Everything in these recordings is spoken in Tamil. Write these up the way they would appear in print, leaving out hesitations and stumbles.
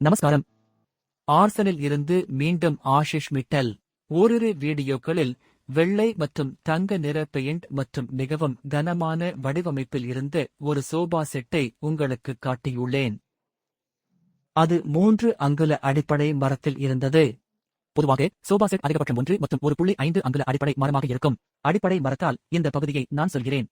நமஸ்காரம். ஆர்சனில் இருந்து மீண்டும் ஆஷிஷ் மிட்டல். ஓரிரு வீடியோக்களில் வெள்ளை மற்றும் தங்க நிற பெயிண்ட் மற்றும் மிகவும் கனமான வடிவமைப்பில் இருந்த ஒரு சோபா செட்டை உங்களுக்கு காட்டியுள்ளேன். அது 3 அங்குல அடிப்படை மரத்தில் இருந்தது. பொதுவாக சோபா செட் அதிகபட்சம் 1 மற்றும் 1.5 அங்குல அடிப்படை மரமாக இருக்கும். அடிப்படை மரத்தால் இந்த பகுதியை நான் சொல்கிறேன்.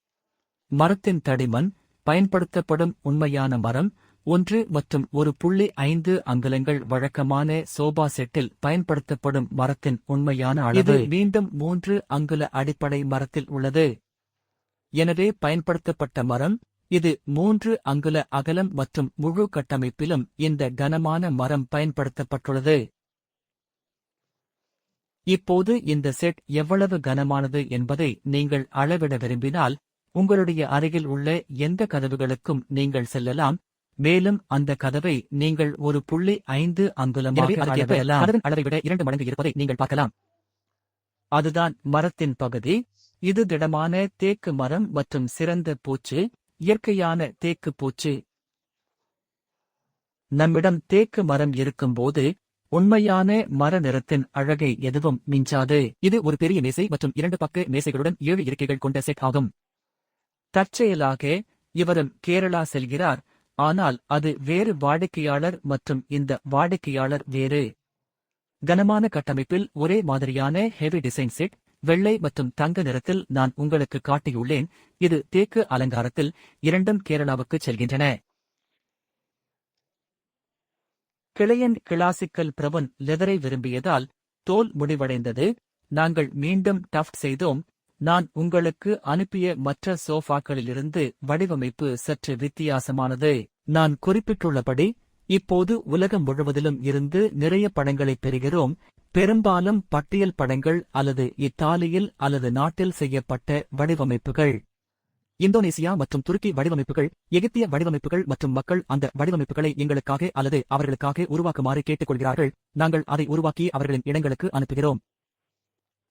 மரத்தின் தடிமன், பயன்படுத்தப்படும் உண்மையான மரம் 1 மற்றும் 1.5 அங்குலங்கள். வழக்கமான சோபா செட்டில் பயன்படுத்தப்படும் மரத்தின் உண்மையான அளவு மீண்டும் 3 அங்குல அடிப்படை மரத்தில் உள்ளது. எனவே பயன்படுத்தப்பட்ட மரம் இது 3 அங்குல அகலம் மற்றும் முழு கட்டமைப்பிலும் இந்த கனமான மரம் பயன்படுத்தப்பட்டுள்ளது. இப்போது இந்த செட் எவ்வளவு கனமானது என்பதை நீங்கள் அளவிட விரும்பினால் உங்களுடைய அருகில் உள்ள எந்த கதவுகளுக்கும் நீங்கள் செல்லலாம், மேலும் அந்த கதவை நீங்கள் 1.5 அங்குலமாக அளவிடலாம். கதவின் அளவை விட 2 மடங்கு இருப்பதை நீங்கள் பார்க்கலாம். அதுதான் மரத்தின் பகுதி. இது திடமான தேக்கு மரம் மற்றும் சிறந்த பூச்சு, இயற்கையான தேக்கு பூச்சு. நம்மிடம் தேக்கு மரம் இருக்கும்போது உண்மையான மர நிறத்தின் அழகை எதுவும் மிஞ்சாது. இது ஒரு பெரிய மேசை மற்றும் 2 பக்க மேசைகளுடன் 7 இருக்கைகள் கொண்ட செட் ஆகும். தற்செயலாக இவரும் கேரளா செல்கிறார், ஆனால் அது வேறு வாடிக்கையாளர் மற்றும் இந்த வாடிக்கையாளர் வேறு. கனமான கட்டமைப்பில் ஒரே மாதிரியான ஹெவி டிசைன் செட் வெள்ளை மற்றும் தங்க நிறத்தில் நான் உங்களுக்கு காட்டியுள்ளேன். இது தேக்கு அலங்காரத்தில். இரண்டும் கேரளாவுக்கு செல்கின்றன. கிளையன் கிளாசிக்கல் பிரவுன் லெதரை விரும்பியதால் தோல் முடிவடைந்தது. நாங்கள் மீண்டும் டஃப்ட் செய்தோம். நான் உங்களுக்கு அனுப்பிய மற்ற சோஃபாக்களிலிருந்து வடிவமைப்பு சற்று வித்தியாசமானது. நான் குறிப்பிட்டுள்ளபடி இப்போது உலகம் முழுவதிலும் இருந்து நிறைய படங்களைப் பெறுகிறோம். பெரும்பாலும் பட்டியல் படங்கள் அல்லது இத்தாலியில் அல்லது நாட்டில் செய்யப்பட்ட வடிவமைப்புகள். இந்தோனேசியா மற்றும் துருக்கி வடிவமைப்புகள், எகிப்திய வடிவமைப்புகள் மற்றும் மக்கள் அந்த வடிவமைப்புகளை எங்களுக்காக அல்லது அவர்களுக்காக உருவாக்குமாறு கேட்டுக்கொள்கிறார்கள். நாங்கள் அதை உருவாக்கி அவர்களின் இடங்களுக்கு அனுப்புகிறோம்.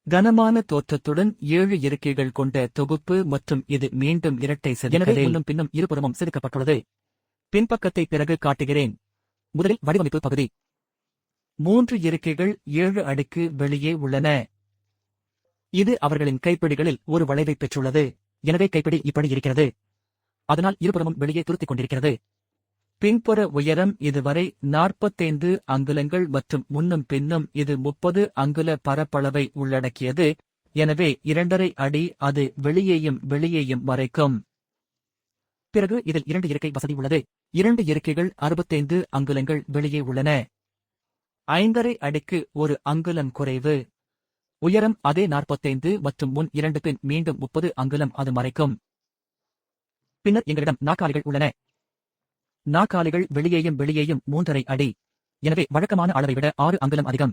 கனமான தோற்றத்துடன் 7 இருக்கைகள் கொண்ட தொகுப்பு மற்றும் இது மீண்டும் இரட்டை செதுக்கலில் முன்னும் பின்னும் இருபுறமும் செதுக்கப்பட்டுள்ளது. பின்பக்கத்தை பிறகு காட்டுகிறேன். முதலில் வடிவமைப்பு பகுதி. 3 இருக்கைகள் 7 அடிக்கு வெளியே உள்ளன. இது அவர்களின் கைப்பிடிகளில் ஒரு வளைவை பெற்றுள்ளது. எனவே கைப்பிடி இப்படி இருக்கிறது. அதனால் இருபுறமும் வெளியே துருத்திக் கொண்டிருக்கிறது. பின்புற உயரம் இதுவரை 45 அங்குலங்கள் மற்றும் முன்னும் பின்னும் இது 30 அங்குல பரப்பளவை உள்ளடக்கியது. எனவே 2.5 அடி அது வெளியேயும் மறைக்கும். பிறகு இதில் 2 இருக்கை வசதி உள்ளது. 2 இருக்கைகள் 65 அங்குலங்கள் வெளியே உள்ளன. 5.5 அடிக்கு 1 அங்குலம் குறைவு. உயரம் அதே 45 மற்றும் முன் 2 பின் மீண்டும் 30 அங்குலம் அது மறைக்கும். பின்னர் எங்களிடம் நாற்காலிகள் உள்ளன. நாற்காலிகள் வெளியேயும் 3.5 அடி. எனவே வழக்கமான அளவை விட 6 அங்குலம் அதிகம்.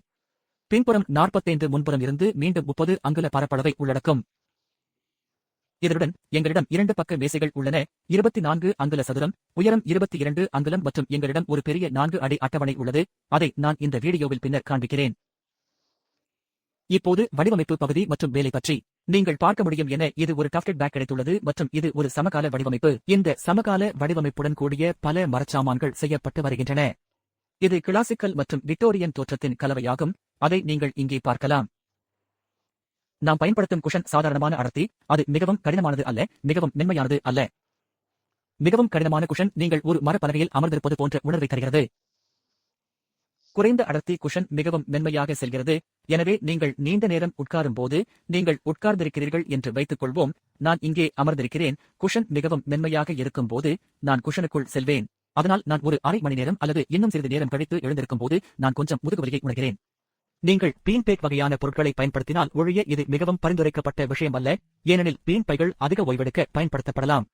பின்புறம் 45 முன்புறம் இருந்து மீண்டும் 30 அங்குல பரப்பளவை உள்ளடக்கும். இதனுடன் எங்களிடம் 2 பக்க மேசைகள் உள்ளன. 24 அங்குல சதுரம், உயரம் 22 அங்குலம் மற்றும் எங்களிடம் ஒரு பெரிய 4 அடி அட்டவணை உள்ளது. அதை நான் இந்த வீடியோவில் பின்னர் காண்பிக்கிறேன். இப்போது வடிவமைப்பு பகுதி மற்றும் வேலை பற்றி நீங்கள் பார்க்க முடியும் என இது ஒரு டஃப்டட் பேக் கிடைத்துள்ளது மற்றும் இது ஒரு சமகால வடிவமைப்பு. இந்த சமகால வடிவமைப்புடன் கூடிய பல மரச்சாமான்கள் செய்யப்பட்டு வருகின்றன. இது கிளாசிக்கல் மற்றும் விக்டோரியன் தோற்றத்தின் கலவையாகும். அதை நீங்கள் இங்கே பார்க்கலாம். நாம் பயன்படுத்தும் குஷன் சாதாரணமான அடர்த்தி. அது மிகவும் கடினமானது அல்ல, மிகவும் மென்மையானது அல்ல. மிகவும் கடினமான குஷன் நீங்கள் ஒரு மரப்பலகையில் அமர்ந்திருப்பது போன்ற உணர்வை தருகிறது. குறைந்த அடர்த்தி குஷன் மிகவும் மென்மையாக செல்கிறது. எனவே நீங்கள் நீண்ட நேரம் உட்காரும் போது நீங்கள் உட்கார்ந்திருக்கிறீர்கள் என்று வைத்துக் கொள்வோம். நான் இங்கே அமர்ந்திருக்கிறேன். குஷன் மிகவும் மென்மையாக இருக்கும் போது நான் குஷனுக்குள் செல்வேன். அதனால் நான் ஒரு அரை மணி நேரம் அல்லது இன்னும் சிறிது நேரம் கழித்து எழுந்திருக்கும் போது நான் கொஞ்சம் முதுகுவலியை உணர்கிறேன். நீங்கள் பீன் பேக் வகையான பொருட்களை பயன்படுத்தினால் ஒழிய இது மிகவும் பரிந்துரைக்கப்பட்ட விஷயம் அல்ல, ஏனெனில் பீன் பைகள் அதிக ஓய்வெடுக்க பயன்படுத்தப்படலாம்.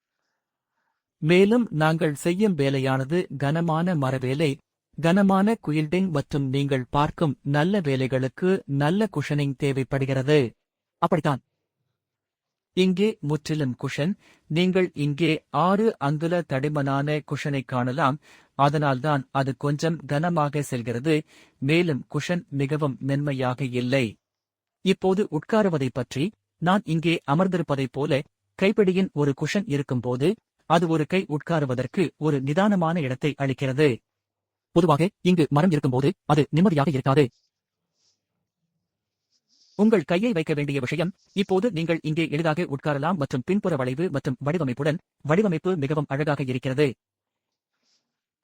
மேலும் நாங்கள் செய்யும் வேலையானது கனமான மரவேலை, கனமான குயில்டிங் மற்றும் நீங்கள் பார்க்கும் நல்ல வேலைகளுக்கு நல்ல குஷனிங் தேவைப்படுகிறது. அப்படித்தான் இங்கே முற்றிலும் குஷன். நீங்கள் இங்கே 6 அங்குல தடிமனான குஷனை காணலாம். அதனால்தான் அது கொஞ்சம் கனமாக செல்கிறது. மேலும் குஷன் மிகவும் மென்மையாக இல்லை. இப்போது உட்காருவதைப் பற்றி நான் இங்கே அமர்ந்திருப்பதைப் போல கைப்பிடியின் ஒரு குஷன் இருக்கும்போது அது ஒரு கை உட்காருவதற்கு ஒரு நிதானமான இடத்தை அளிக்கிறது. பொதுவாக இங்கு மரம் இருக்கும்போது அது நிம்மதியாக இருக்காது. உங்கள் கையை வைக்க வேண்டிய விஷயம், இப்போது நீங்கள் இங்கே எளிதாக உட்காரலாம் மற்றும் பின்புற வளைவு மற்றும் வடிவமைப்புடன் வடிவமைப்பு மிகவும் அழகாக இருக்கிறது.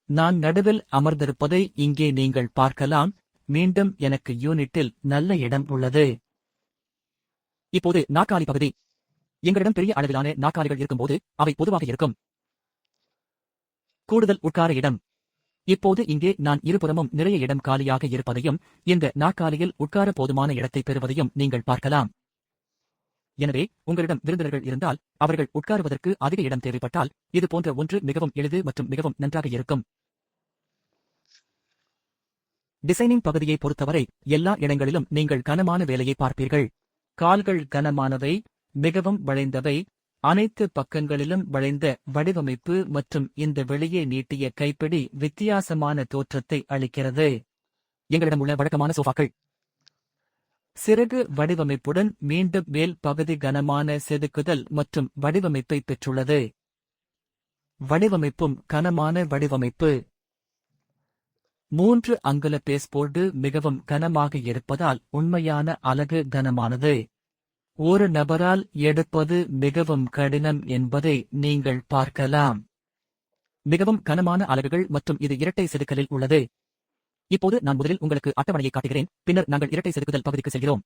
நான் நடுவில் அமர்ந்திருப்பதை இங்கே நீங்கள் பார்க்கலாம். மீண்டும் எனக்கு யூனிட்டில் நல்ல இடம் உள்ளது. இப்போது நாற்காலி பகுதி. எங்களிடம் பெரிய அளவிலான நாற்காலிகள் இருக்கும்போது அவை பொதுவாக இருக்கும். கூடுதல் உட்கார இடம். இப்போது இங்கே நான் இருபுறமும் நிறைய இடம் காலியாக இருப்பதையும் இந்த நாற்காலியில் உட்கார போதுமான இடத்தை பெறுவதையும் நீங்கள் பார்க்கலாம். எனவே உங்களிடம் விருந்தினர்கள் இருந்தால் அவர்கள் உட்காருவதற்கு அதிக இடம் தேவைப்பட்டால் இது போன்ற ஒன்று மிகவும் எளிது மற்றும் மிகவும் நன்றாக இருக்கும். டிசைனிங் பகுதியை பொறுத்தவரை எல்லா இடங்களிலும் நீங்கள் கனமான வேலையை பார்ப்பீர்கள். கால்கள் கனமானவை, மிகவும் வளைந்தவை, அனைத்து பக்கங்களிலும் வளைந்த வடிவமைப்பு மற்றும் இந்த வெளியே நீட்டிய கைப்பிடி வித்தியாசமான தோற்றத்தை அளிக்கிறது. எங்களிடம் உள்ள வழக்கமான சோஃபாக்கள் சிறகு வடிவமைப்புடன் மீண்டும் மேல் பகுதி கனமான செதுக்குதல் மற்றும் வடிவமைப்பை பெற்றுள்ளது. வடிவமைப்பும் கனமான வடிவமைப்பு. 3 அங்குல பேஸ்போர்டு மிகவும் கனமாக இருப்பதால் உண்மையான அலகு கனமானது. ஒரு நபரால் எடுப்பது மிகவும் கடினம் என்பதை நீங்கள் பார்க்கலாம். மிகவும் கனமான அலகுகள் மற்றும் இது இரட்டை செதுக்கலில் உள்ளது. இப்போது நான் முதலில் உங்களுக்கு அட்டவணையை காட்டுகிறேன், பின்னர் நாங்கள் இரட்டை செதுக்குதல் பகுதிக்கு செல்கிறோம்.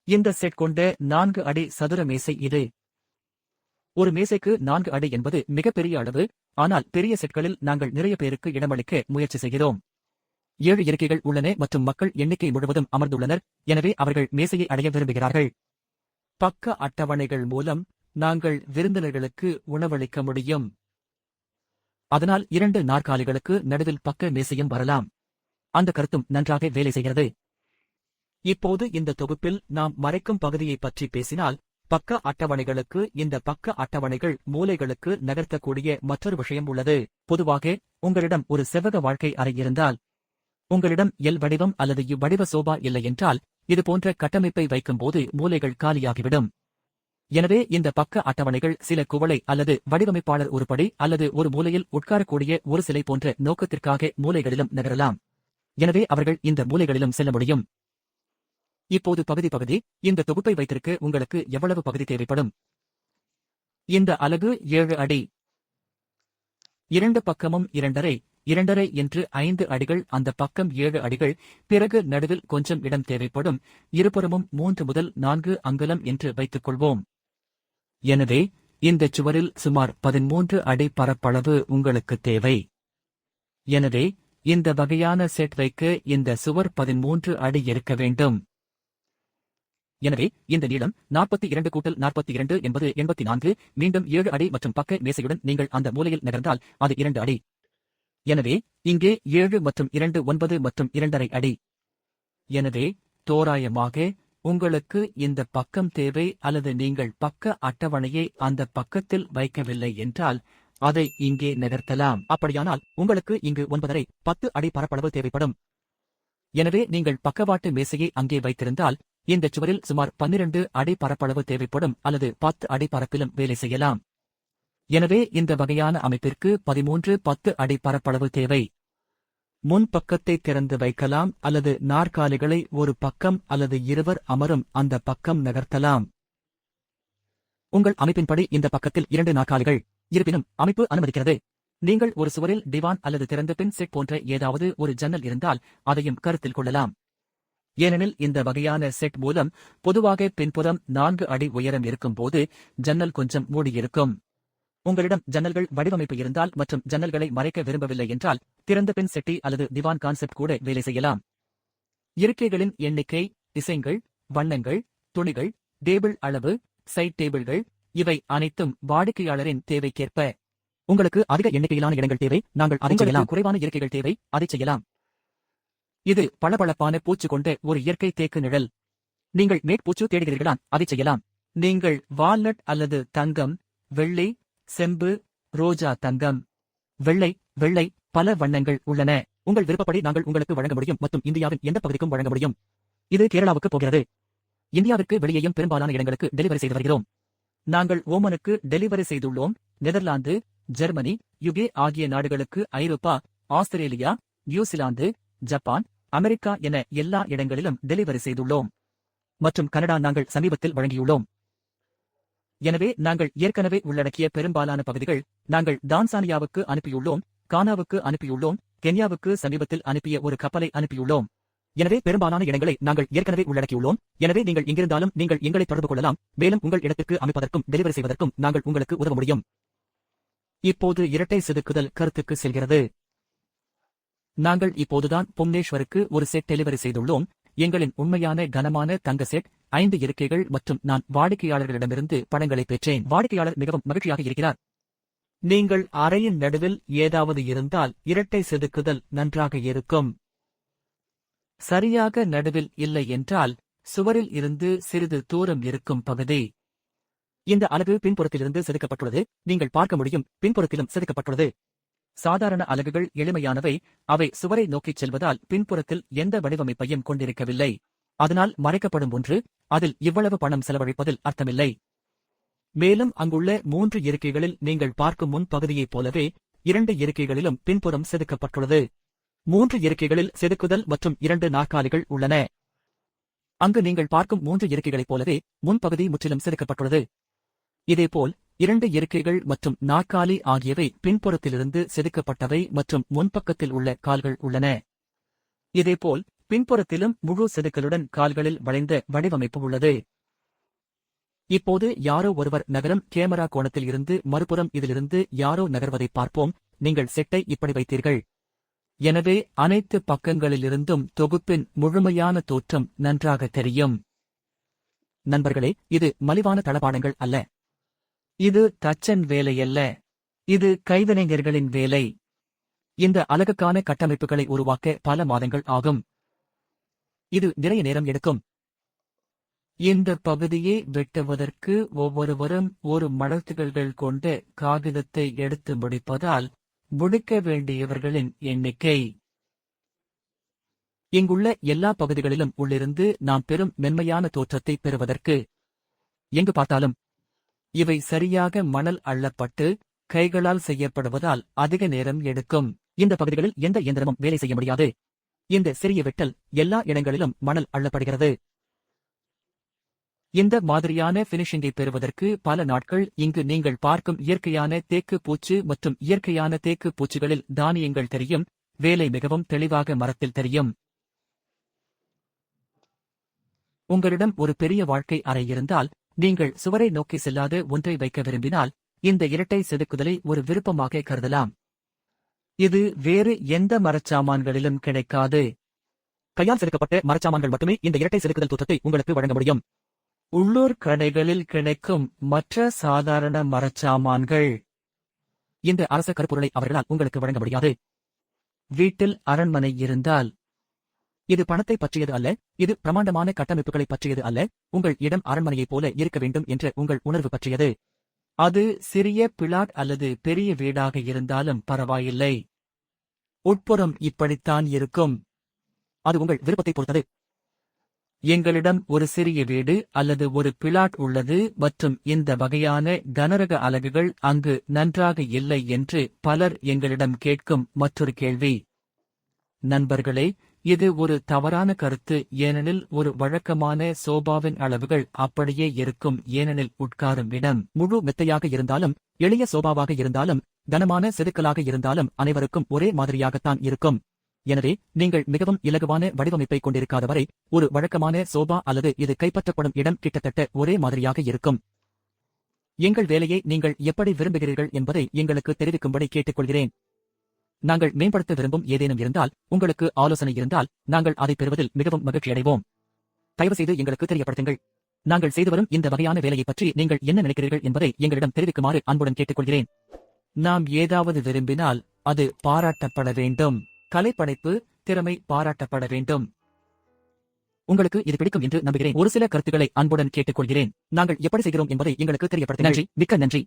இந்த செட் கொண்ட 4 அடி சதுர மேசை இது. ஒரு மேசைக்கு 4 அடி என்பது மிகப்பெரிய அளவு, ஆனால் பெரிய செட்களில் நாங்கள் நிறைய பேருக்கு இடமளிக்க முயற்சி செய்கிறோம். 7 இருக்கைகள் உள்ளன மற்றும் மக்கள் எண்ணிக்கை முழுவதும் அமர்ந்துள்ளனர், எனவே அவர்கள் மேசையை அடைய விரும்புகிறார்கள். பக்க அட்டவணைகள் மூலம் நாங்கள் விருந்தினர்களுக்கு உணவளிக்க முடியும். அதனால் 2 நாற்காலிகளுக்கு நடுவில் பக்க மேசையும் வரலாம். அந்த கருத்தும் நன்றாக வேலை செய்கிறது. இப்போது இந்த தொகுப்பில் நாம் மறைக்கும் பகுதியைப் பற்றி பேசினால், பக்க அட்டவணைகளுக்கு இந்த பக்க அட்டவணைகள் மூலைகளுக்கு நகர்த்தக்கூடிய மற்றொரு விஷயம் உள்ளது. பொதுவாக உங்களிடம் ஒரு செவ்வக வாழ்க்கை அறை இருந்தால், உங்களிடம் எல் வடிவம் அல்லது யு வடிவ சோபா இல்லையென்றால், இதுபோன்ற கட்டமைப்பை வைக்கும்போது மூலைகள் காலியாகிவிடும். எனவே இந்த பக்க அட்டவணைகள் சில குவளை அல்லது வடிவமைப்பாளர் உருப்படி அல்லது ஒரு மூலையில் உட்காரக்கூடிய ஒரு சிலை போன்ற நோக்கத்திற்காக மூலைகளிலும் நகரலாம். எனவே அவர்கள் இந்த மூலைகளிலும் செல்ல முடியும். இப்போது பகுதி இந்த தொகுப்பை வைத்திருக்க உங்களுக்கு எவ்வளவு பகுதி தேவைப்படும்? இந்த அலகு 7 அடி. 2 பக்கமும் 2.5 என்று 5 அடிகள், அந்த பக்கம் 7 அடிகள், பிறகு நடுவில் கொஞ்சம் இடம் தேவைப்படும். இருபுறமும் 3 முதல் 4 அங்குலம் என்று வைத்துக் கொள்வோம். எனவே இந்த சுவரில் சுமார் 13 அடி பரப்பளவு உங்களுக்கு தேவை. எனவே இந்த வகையான செட் வைக்க இந்த சுவர் 13 அடி இருக்க வேண்டும். எனவே இந்த நீளம் 42 × 42 என்பது 84, மீண்டும் 7 அடி மற்றும் பக்க மேசையுடன் நீங்கள் அந்த மூலையில் நகர்ந்தால் அது 2 அடி. எனவே இங்கே 7 மற்றும் 2 9 மற்றும் 2.5 அடி. எனவே தோராயமாக உங்களுக்கு இந்த பக்கம் தேவை, அல்லது நீங்கள் பக்க அட்டவணையை அந்த பக்கத்தில் வைக்கவில்லை என்றால் அதை இங்கே நகர்த்தலாம். அப்படியானால் உங்களுக்கு இங்கு 9.5 10 அடி பரப்பளவு தேவைப்படும். எனவே நீங்கள் பக்கவாட்டு மேசையை அங்கே வைத்திருந்தால் இந்த சுவரில் சுமார் 12 அடி பரப்பளவு தேவைப்படும், அல்லது 10 அடி பரப்பிலும் வேலை செய்யலாம். எனவே இந்த வகையான அமைப்பிற்கு 10 அடி பரப்பளவு தேவை. முன் பக்கத்தை திறந்து வைக்கலாம் அல்லது நாற்காலிகளை ஒரு பக்கம் அல்லது இருவர் அமரும் அந்த பக்கம் நகர்த்தலாம். உங்கள் அமைப்பின்படி இந்த பக்கத்தில் 2 நாற்காலிகள், இருப்பினும் அமைப்பு அனுமதிக்கிறது. நீங்கள் ஒரு சுவரில் டிவான் அல்லது திறந்த பின் செட் போன்ற ஏதாவது ஒரு ஜன்னல் இருந்தால் அதையும் கருத்தில் கொள்ளலாம். ஏனெனில் இந்த வகையான செட் மூலம் பொதுவாக பின்புறம் 4 அடி உயரம் இருக்கும்போது ஜன்னல் கொஞ்சம் மூடியிருக்கும். உங்களிடம் ஜன்னல்கள் வடிவமைப்பு இருந்தால் மற்றும் ஜன்னல்களை மறைக்க விரும்பவில்லை என்றால் திறந்த பின் செட்டி அல்லது திவான் கான்செப்ட் கூட வேலை செய்யலாம். இருக்கைகளின் எண்ணிக்கை, டிசைன்கள், வண்ணங்கள், துணிகள், டேபிள் அளவு, சைட் டேபிள்கள், இவை அனைத்தும் வாடிக்கையாளரின் தேவைக்கேற்ப. உங்களுக்கு அதிக எண்ணிக்கையிலான இடங்கள் தேவை, நாங்கள் அதை செய்யலாம். குறைவான இருக்கைகள் தேவை, அதை செய்யலாம். இது பளபளப்பான பூச்சு கொண்ட ஒரு இயற்கை தேக்கு நிழல். நீங்கள் மேட் பூச்சு தேடுகிறீர்களா? அதை செய்யலாம். நீங்கள் வால்நட் அல்லது தங்கம், வெள்ளி, செம்பு, ரோஜா தங்கம், வெள்ளை பல வண்ணங்கள் உள்ளன. உங்கள் விருப்பப்படி நாங்கள் உங்களுக்கு வழங்க முடியும் மற்றும் இந்தியாவின் எந்த பகுதிக்கும் வழங்க முடியும். இது கேரளாவுக்கு போகிறது. இந்தியாவிற்கு வெளியேயும் பெரும்பாலான இடங்களுக்கு டெலிவரி செய்து வருகிறோம். நாங்கள் ஓமனுக்கு டெலிவரி செய்துள்ளோம். நெதர்லாந்து, ஜெர்மனி, யுகே ஆகிய நாடுகளுக்கு, ஐரோப்பா, ஆஸ்திரேலியா, நியூசிலாந்து, ஜப்பான், அமெரிக்கா என எல்லா இடங்களிலும் டெலிவரி செய்துள்ளோம். மற்றும் கனடா நாங்கள் சமீபத்தில் வழங்கியுள்ளோம். எனவே நாங்கள் ஏற்கனவே உள்ளடக்கிய பெரும்பாலான பகுதிகள் நாங்கள் தான்சானியாவுக்கு அனுப்பியுள்ளோம், கானாவுக்கு அனுப்பியுள்ளோம், கென்யாவுக்கு சமீபத்தில் அனுப்பிய ஒரு கப்பலை அனுப்பியுள்ளோம். எனவே பெரும்பாலான இடங்களை நாங்கள் ஏற்கனவே உள்ளடக்கியுள்ளோம். எனவே நீங்கள் எங்கிருந்தாலும் நீங்கள் எங்களை தொடர்பு கொள்ளலாம், மேலும் உங்கள் இடத்திற்கு அமைப்பதற்கும் டெலிவரி செய்வதற்கும் நாங்கள் உங்களுக்கு உதவ முடியும். இப்போது இரட்டை செதுக்குதல் கருத்துக்கு செல்கிறது. நாங்கள் இப்போதுதான் புவனேஸ்வருக்கு ஒரு செட் டெலிவரி செய்துள்ளோம். எங்களின் உண்மையான கனமான தங்க செட் 5 இருக்கைகள் மற்றும் நான் வாடிக்கையாளர்களிடமிருந்து படங்களை பெற்றேன். வாடிக்கையாளர் மிகவும் மகிழ்ச்சியாக இருக்கிறார். நீங்கள் அறையின் நடுவில் ஏதாவது இருந்தால் இரட்டை செதுக்குதல் நன்றாக இருக்கும். சரியாக நடுவில் இல்லை என்றால் சுவரில் இருந்து சிறிது தூரம் இருக்கும் பகுதி. இந்த அலகு பின்புறத்திலிருந்து செதுக்கப்பட்டுள்ளது. நீங்கள் பார்க்க முடியும், பின்புறத்திலும் செதுக்கப்பட்டுள்ளது. சாதாரண அலகுகள் எளிமையானவை, அவை சுவரை நோக்கிச் செல்வதால் பின்புறத்தில் எந்த வடிவமைப்பையும் கொண்டிருக்கவில்லை. அதனால் மறைக்கப்படும் ஒன்று, அதில் இவ்வளவு பணம் செலவழிப்பதில் அர்த்தமில்லை. மேலும் அங்குள்ள 3 இருக்கைகளில் நீங்கள் பார்க்கும் முன் பகுதியைப் போலவே 2 இருக்கைகளிலும் பின்புறம் செதுக்கப்பட்டுள்ளது. 3 இருக்கைகளில் செதுக்குதல் மற்றும் 2 நாற்காலிகள் உள்ளன. அங்கு நீங்கள் பார்க்கும் 3 இருக்கைகளைப் போலவே முன்பகுதி முற்றிலும் செதுக்கப்பட்டுள்ளது. இதேபோல் 2 இருக்கைகள் மற்றும் நாற்காலி ஆகியவை பின்புறத்திலிருந்து செதுக்கப்பட்டவை மற்றும் முன்பக்கத்தில் உள்ள கால்கள் உள்ளன. இதேபோல் பின்புறத்திலும் முழு செதுக்கலுடன் கால்களில் வளைந்த வடிவமைப்பு உள்ளது. இப்போது யாரோ ஒருவர் நகரும் கேமரா கோணத்தில் இருந்து மறுபுறம் இதிலிருந்து யாரோ நகர்வதைப் பார்ப்போம். நீங்கள் செட்டை இப்படி வைத்தீர்கள். எனவே அனைத்து பக்கங்களிலிருந்தும் தொகுப்பின் முழுமையான தோற்றம் நன்றாக தெரியும். நண்பர்களே, இது மலிவான தளபாடங்கள் அல்ல. இது தச்சன் வேலையல்ல. இது கைவினைஞர்களின் வேலை. இந்த அலகுக்கான கட்டமைப்புகளை உருவாக்க பல மாதங்கள் ஆகும். இது நிறைய நேரம் எடுக்கும். இந்த பகுதியை வெட்டுவதற்கு ஒவ்வொருவரும் ஒரு மடத்துகள் கொண்ட காகிதத்தை எடுத்து முடிப்பதால் முடிக்க வேண்டியவர்களின் எண்ணிக்கை. இங்குள்ள எல்லா பகுதிகளிலும் உள்ளிருந்து நாம் பெரும் மென்மையான தோற்றத்தை பெறுவதற்கு எங்கு பார்த்தாலும் இவை சரியாக மணல் அள்ளப்பட்டு கைகளால் செய்யப்படுவதால் அதிக நேரம் எடுக்கும். இந்த பகுதிகளில் எந்த இயந்திரமும் வேலை செய்ய முடியாது. இந்த சிறிய வெட்டல் எல்லா இடங்களிலும் மணல் அள்ளப்படுகிறது. இந்த மாதிரியான பினிஷிங்கை பெறுவதற்கு பல நாட்கள். இங்கு நீங்கள் பார்க்கும் இயற்கையான தேக்கு பூச்சு மற்றும் இயற்கையான தேக்கு பூச்சிகளில் தானியங்கள் தெரியும். வேலை மிகவும் தெளிவாக மரத்தில் தெரியும். உங்களிடம் ஒரு பெரிய வாழ்க்கை அறை இருந்தால், நீங்கள் சுவரை நோக்கி செல்லாத ஒன்றை வைக்க விரும்பினால், இந்த இரட்டை செதுக்குதலை ஒரு விருப்பமாக கருதலாம். இது வேறு எந்த மரச்சாமான்களிலும் கிடைக்காது. கையால் செதுக்கப்பட்ட மரச்சாமான்கள் மட்டுமே இந்த இரட்டை செதுக்குதல் தோற்றத்தை உங்களுக்கு வழங்க முடியும். உள்ளூர் கடைகளில் கிடைக்கும் மற்ற சாதாரண மரச்சாமான்கள் இந்த அரச கருப்பொருளை அவர்களால் உங்களுக்கு வழங்க முடியாது. வீட்டில் அரண்மனை இருந்தால், இது பணத்தை பற்றியது அல்ல, இது பிரமாண்டமான கட்டமைப்புகளை பற்றியது அல்ல, உங்கள் இடம் அரண்மனையைப் போல இருக்க வேண்டும் என்ற உங்கள் உணர்வு பற்றியது. அது சிறிய பிளாட் அல்லது பெரிய வீடாக இருந்தாலும் பரவாயில்லை. உட்புறம் இப்படித்தான் இருக்கும். அது உங்கள் விருப்பத்தை பொறுத்தது. எங்களிடம் ஒரு சிறிய வீடு அல்லது ஒரு பிளாட் உள்ளது மற்றும் இந்த வகையான கனரக அலகுகள் அங்கு நன்றாக இல்லை என்று பலர் எங்களிடம் கேட்கும் மற்றொரு கேள்வி. நண்பர்களே, இது ஒரு தவறான கருத்து, ஏனெனில் ஒரு வழக்கமான சோபாவின் அளவுகள் அப்படியே இருக்கும். ஏனெனில் உட்காரும் இடம் முழு மெத்தையாக இருந்தாலும், எளிய சோபாவாக இருந்தாலும், கனமான செதுக்கலாக இருந்தாலும் அனைவருக்கும் ஒரே மாதிரியாகத்தான் இருக்கும். எனவே நீங்கள் மிகவும் இலகுவான வடிவமைப்பை கொண்டிருக்காத வரை ஒரு வழக்கமான சோபா அல்லது இது கைப்பற்றப்படும் இடம் கிட்டத்தட்ட ஒரே மாதிரியாக இருக்கும். எங்கள் வேலையை நீங்கள் எப்படி விரும்புகிறீர்கள் என்பதை எங்களுக்கு தெரிவிக்கும்படி கேட்டுக்கொள்கிறேன். நாங்கள் மேம்படுத்த விரும்பும் ஏதேனும் இருந்தால், உங்களுக்கு ஆலோசனை இருந்தால், நாங்கள் அதை பெறுவதில் மிகவும் மகிழ்ச்சியடைவோம். தயவுசெய்து எங்களுக்கு தெரியப்படுத்துங்கள். நாங்கள் செய்து வரும் இந்த வகையான வேலையை பற்றி நீங்கள் என்ன நினைக்கிறீர்கள் என்பதை எங்களிடம் தெரிவிக்குமாறு அன்புடன் கேட்டுக்கொள்கிறேன். நாம் ஏதாவது விரும்பினால் அது பாராட்டப்பட வேண்டும். கலைப்படைப்பு, திறமை பாராட்டப்பட வேண்டும். உங்களுக்கு இது பிடிக்கும் என்று நம்புகிறேன். ஒரு சில கருத்துக்களை அன்புடன் கேட்டுக்கொள்கிறேன். நாங்கள் எப்படி செய்கிறோம் என்பதை எங்களுக்கு தெரியப்படுத்துங்கள். நன்றி, மிக்க நன்றி.